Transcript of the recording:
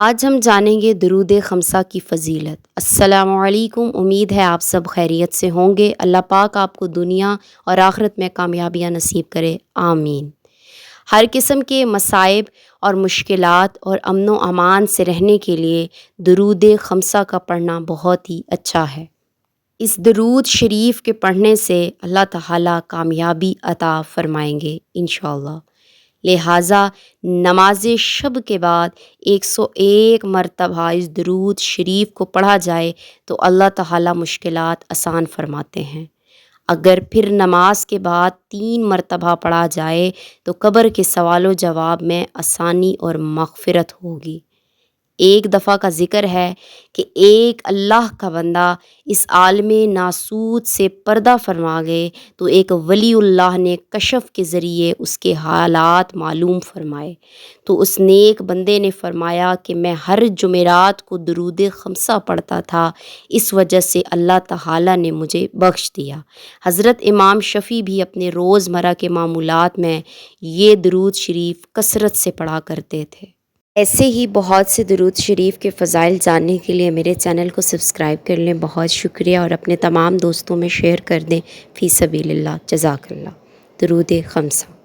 آج ہم جانیں گے درود خمسہ کی فضیلت۔ السلام علیکم، امید ہے آپ سب خیریت سے ہوں گے۔ اللہ پاک آپ کو دنیا اور آخرت میں کامیابیاں نصیب کرے، آمین۔ ہر قسم کے مصائب اور مشکلات اور امن و امان سے رہنے کے لیے درود خمسہ کا پڑھنا بہت ہی اچھا ہے۔ اس درود شریف کے پڑھنے سے اللہ تعالیٰ کامیابی عطا فرمائیں گے انشاءاللہ۔ لہٰذا نماز شب کے بعد 101 مرتبہ اس درود شریف کو پڑھا جائے تو اللہ تعالیٰ مشکلات آسان فرماتے ہیں۔ اگر پھر نماز کے بعد 3 مرتبہ پڑھا جائے تو قبر کے سوال و جواب میں آسانی اور مغفرت ہوگی۔ ایک دفعہ کا ذکر ہے کہ ایک اللہ کا بندہ اس عالم ناسوت سے پردہ فرما گئے تو ایک ولی اللہ نے کشف کے ذریعے اس کے حالات معلوم فرمائے، تو اس نیک بندے نے فرمایا کہ میں ہر جمعرات کو درود خمسہ پڑھتا تھا، اس وجہ سے اللہ تعالیٰ نے مجھے بخش دیا۔ حضرت امام شفیع بھی اپنے روزمرہ کے معمولات میں یہ درود شریف کثرت سے پڑھا کرتے تھے۔ ایسے ہی بہت سے درود شریف کے فضائل جاننے کے لیے میرے چینل کو سبسکرائب کر لیں۔ بہت شکریہ، اور اپنے تمام دوستوں میں شیئر کر دیں۔ فی سبیل اللہ، جزاک اللہ۔ درود خمسہ۔